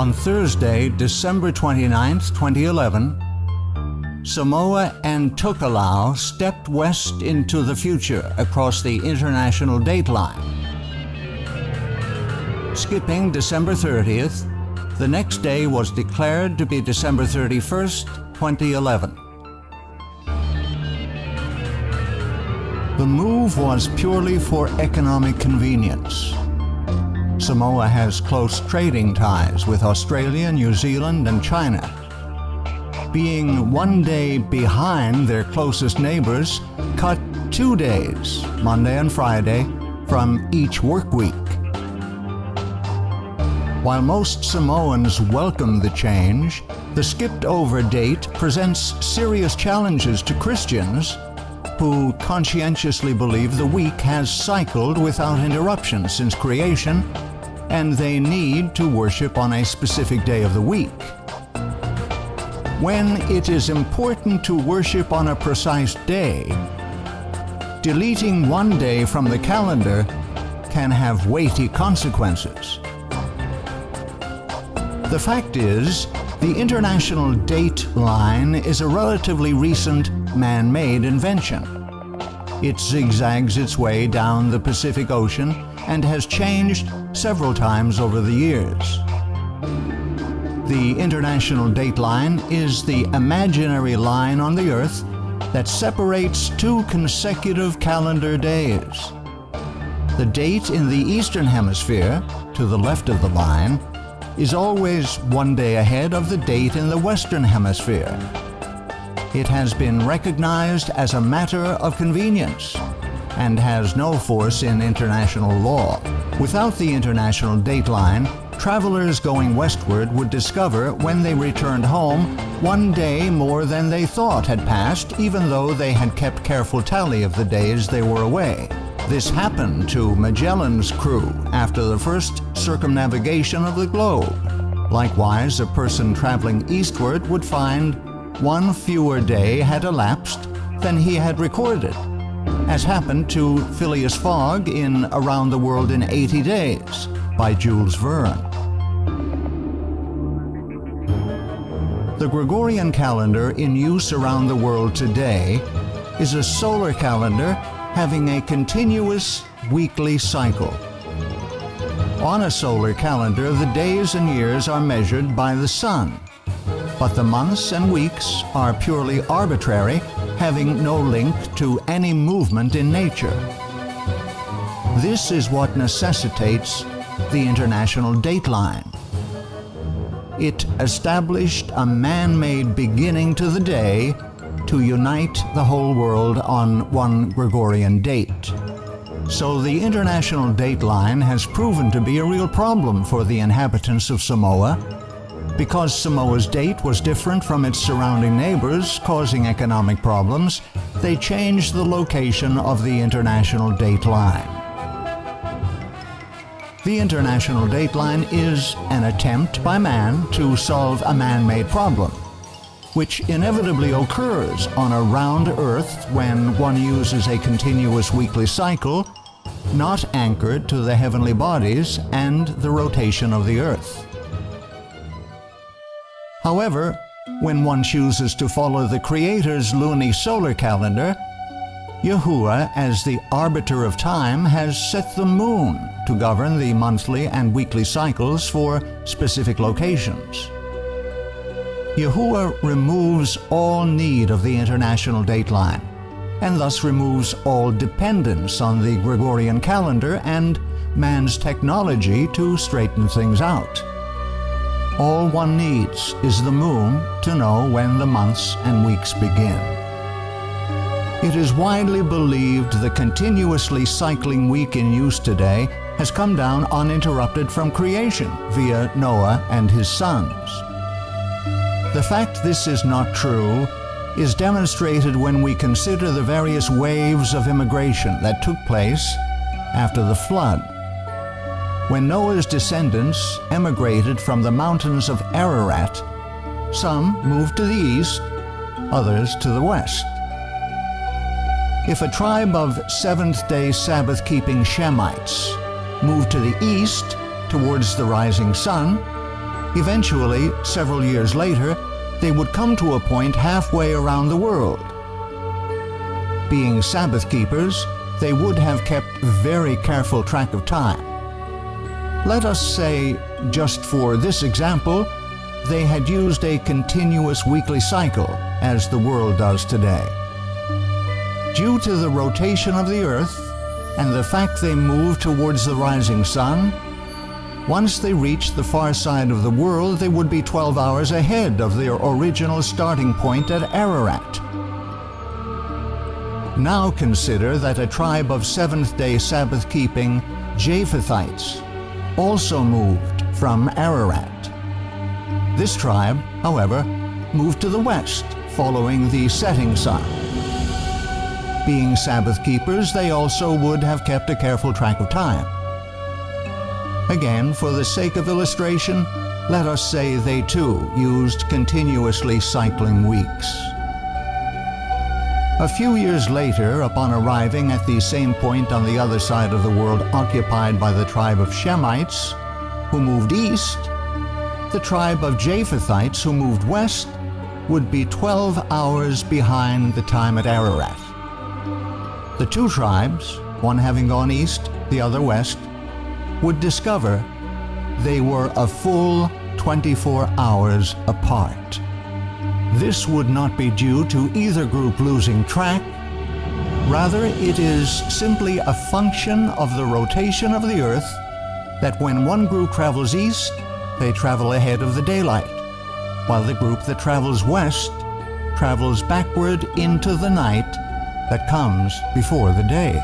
On Thursday, December 29, 2011, Samoa and Tokelau stepped west into the future across the international dateline. Skipping December 30th, the next day was declared to be December 31st, 2011. The move was purely for economic convenience. Samoa has close trading ties with Australia, New Zealand, and China. Being one day behind their closest neighbors cut 2 days, Monday and Friday, from each work week. While most Samoans welcome the change, the skipped-over date presents serious challenges to Christians who conscientiously believe the week has cycled without interruption since creation, and they need to worship on a specific day of the week. When it is important to worship on a precise day, deleting one day from the calendar can have weighty consequences. The fact is, the international date line is a relatively recent man-made invention. It zigzags its way down the Pacific Ocean and has changed several times over the years. The international date line is the imaginary line on the Earth that separates 2 consecutive calendar days. The date in the Eastern Hemisphere, to the left of the line, is always 1 day ahead of the date in the Western Hemisphere. It has been recognized as a matter of convenience and has no force in international law. Without the international date line, travelers going westward would discover when they returned home 1 day more than they thought had passed, even though they had kept careful tally of the days they were away. This happened to Magellan's crew after the first circumnavigation of the globe. Likewise, a person traveling eastward would find 1 fewer day had elapsed than he had recorded, as happened to Phileas Fogg in Around the World in 80 Days by Jules Verne. The Gregorian calendar in use around the world today is a solar calendar having a continuous weekly cycle. On a solar calendar, the days and years are measured by the sun, but the months and weeks are purely arbitrary, having no link to any movement in nature. This is what necessitates the international dateline. It established a man-made beginning to the day to unite the whole world on one Gregorian date. So the international dateline has proven to be a real problem for the inhabitants of Samoa. Because Samoa's date was different from its surrounding neighbors, causing economic problems, they changed the location of the international dateline. The international dateline is an attempt by man to solve a man-made problem, which inevitably occurs on a round Earth when one uses a continuous weekly cycle, not anchored to the heavenly bodies and the rotation of the Earth. However, when one chooses to follow the Creator's LuniSolar calendar, Yahuwah, as the arbiter of time, has set the moon to govern the monthly and weekly cycles for specific locations. Yahuwah removes all need of the international dateline, and thus removes all dependence on the Gregorian calendar and man's technology to straighten things out. All one needs is the moon to know when the months and weeks begin. It is widely believed the continuously cycling week in use today has come down uninterrupted from creation via Noah and his sons. The fact this is not true is demonstrated when we consider the various waves of immigration that took place after the flood. When Noah's descendants emigrated from the mountains of Ararat, some moved to the east, others to the west. If a tribe of seventh-day Sabbath-keeping Shemites moved to the east towards the rising sun, Eventually, several years later, they would come to a point halfway around the world. Being Sabbath keepers, they would have kept very careful track of time. Let us say, just for this example, they had used a continuous weekly cycle, as the world does today. Due to the rotation of the earth and the fact they move towards the rising sun, once they reached the far side of the world, they would be 12 hours ahead of their original starting point at Ararat. Now consider that a tribe of seventh-day Sabbath-keeping Japhethites also moved from Ararat. This tribe, however, moved to the west, following the setting sun. Being Sabbath keepers, they also would have kept a careful track of time. Again, for the sake of illustration, let us say they too used continuously cycling weeks. A few years later, upon arriving at the same point on the other side of the world occupied by the tribe of Shemites, who moved east, the tribe of Japhethites, who moved west, would be 12 hours behind the time at Ararat. The two tribes, one having gone east, the other west, would discover they were a full 24 hours apart. This would not be due to either group losing track. Rather, it is simply a function of the rotation of the earth that when one group travels east, they travel ahead of the daylight, while the group that travels west travels backward into the night that comes before the day.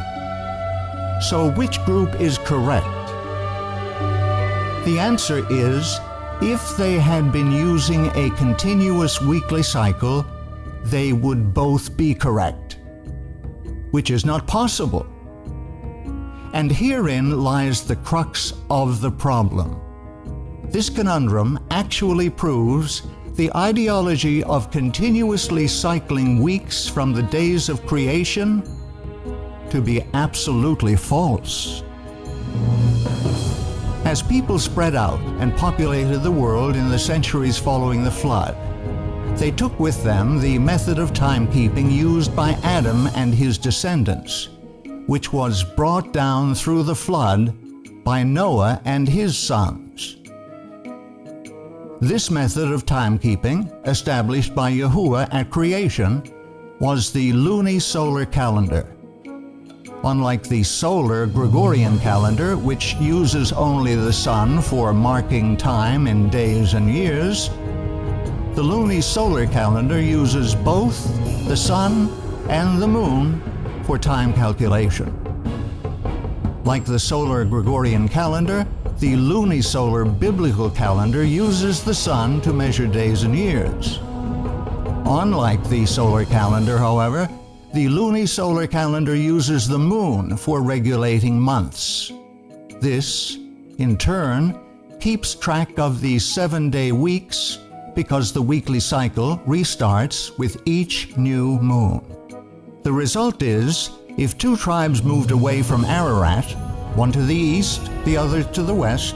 So which group is correct? The answer is, if they had been using a continuous weekly cycle, they would both be correct, which is not possible. And herein lies the crux of the problem. This conundrum actually proves the ideology of continuously cycling weeks from the days of creation to be absolutely false. As people spread out and populated the world in the centuries following the flood, they took with them the method of timekeeping used by Adam and his descendants, which was brought down through the flood by Noah and his sons. This method of timekeeping, established by Yahuwah at creation, was the LuniSolar calendar. Unlike the solar Gregorian calendar, which uses only the sun for marking time in days and years, the LuniSolar calendar uses both the sun and the moon for time calculation. Like the solar Gregorian calendar, the LuniSolar biblical calendar uses the sun to measure days and years. Unlike the solar calendar, however, the LuniSolar calendar uses the moon for regulating months. This, in turn, keeps track of the 7-day weeks because the weekly cycle restarts with each new moon. The result is, if two tribes moved away from Ararat, one to the east, the other to the west,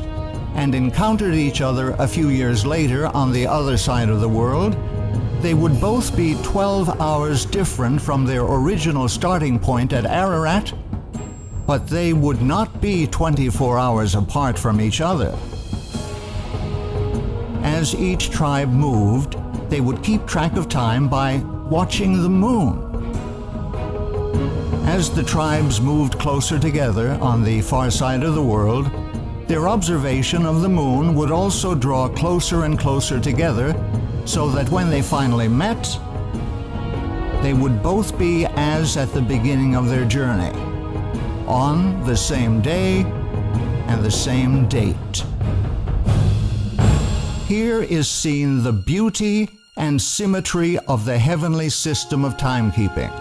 and encountered each other a few years later on the other side of the world, they would both be 12 hours different from their original starting point at Ararat, but they would not be 24 hours apart from each other. As each tribe moved, they would keep track of time by watching the moon. As the tribes moved closer together on the far side of the world, their observation of the moon would also draw closer and closer together, so that when they finally met, they would both be as at the beginning of their journey, on the same day and the same date. Here is seen the beauty and symmetry of the heavenly system of timekeeping.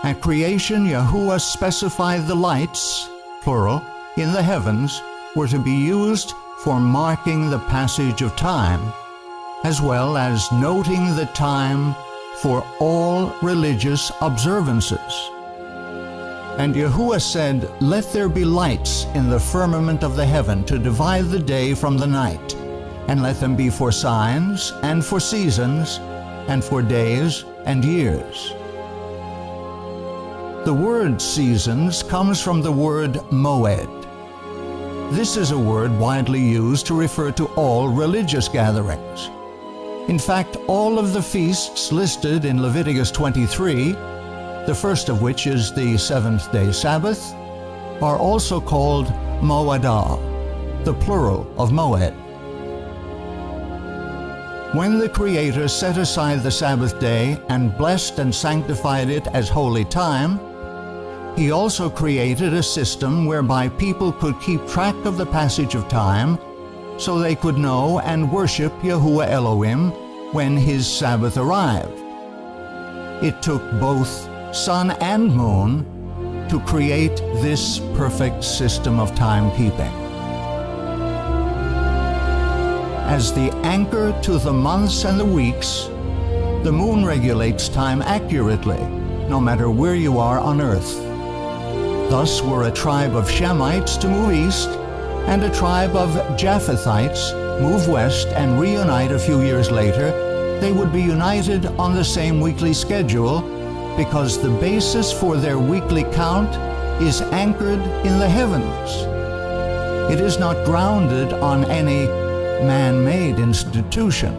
At creation, Yahuwah specified the lights, plural, in the heavens were to be used for marking the passage of time, as well as noting the time for all religious observances. And Yahuwah said, "Let there be lights in the firmament of the heaven to divide the day from the night, and let them be for signs, and for seasons, and for days and years. The word seasons comes from the word moed. This is a word widely used to refer to all religious gatherings. In fact, all of the feasts listed in Leviticus 23, the first of which is the seventh-day Sabbath, are also called moedah, the plural of moed. When the Creator set aside the Sabbath day and blessed and sanctified it as holy time, He also created a system whereby people could keep track of the passage of time so they could know and worship Yahuwah Elohim when His Sabbath arrived. It took both sun and moon to create this perfect system of timekeeping. As the anchor to the months and the weeks, the moon regulates time accurately, no matter where you are on earth. Thus, were a tribe of Shemites to move east, and a tribe of Japhethites move west and reunite a few years later, they would be united on the same weekly schedule, because the basis for their weekly count is anchored in the heavens. It is not grounded on any man-made institution.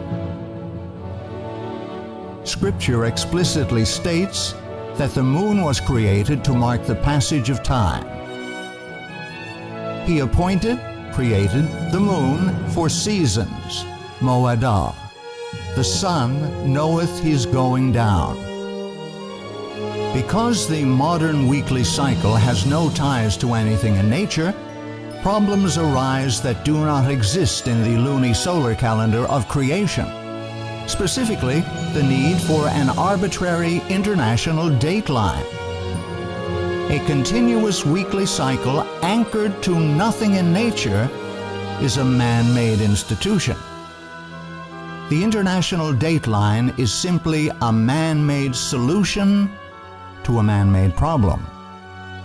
Scripture explicitly states that the moon was created to mark the passage of time. He created the moon for seasons, moedah. The sun knoweth his going down. Because the modern weekly cycle has no ties to anything in nature, problems arise that do not exist in the LuniSolar calendar of creation. Specifically, the need for an arbitrary international dateline. A continuous weekly cycle anchored to nothing in nature is a man-made institution. The international dateline is simply a man-made solution to a man-made problem.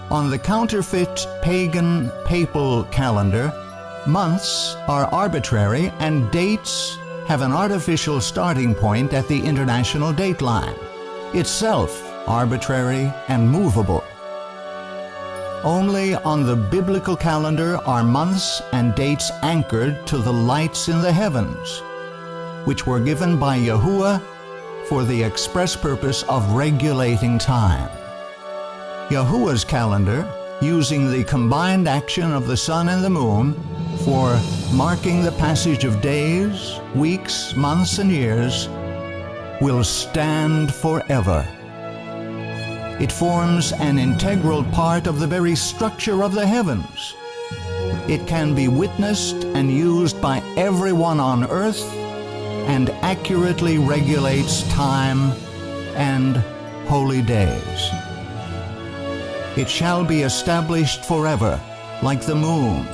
On the counterfeit pagan papal calendar, months are arbitrary and dates have an artificial starting point at the international dateline, itself arbitrary and movable. Only on the biblical calendar are months and dates anchored to the lights in the heavens, which were given by Yahuwah for the express purpose of regulating time. Yahuwah's calendar, using the combined action of the sun and the moon for marking the passage of days, weeks, months, and years, will stand forever. It forms an integral part of the very structure of the heavens. It can be witnessed and used by everyone on earth, and accurately regulates time and holy days. It shall be established forever, like the moon,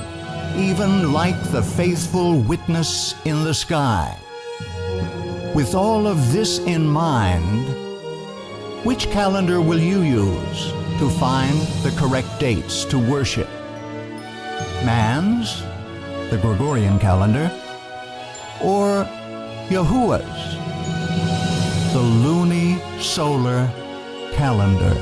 even like the faithful witness in the sky. With all of this in mind, which calendar will you use to find the correct dates to worship? Man's, the Gregorian calendar, or Yahuwah's, the LuniSolar calendar?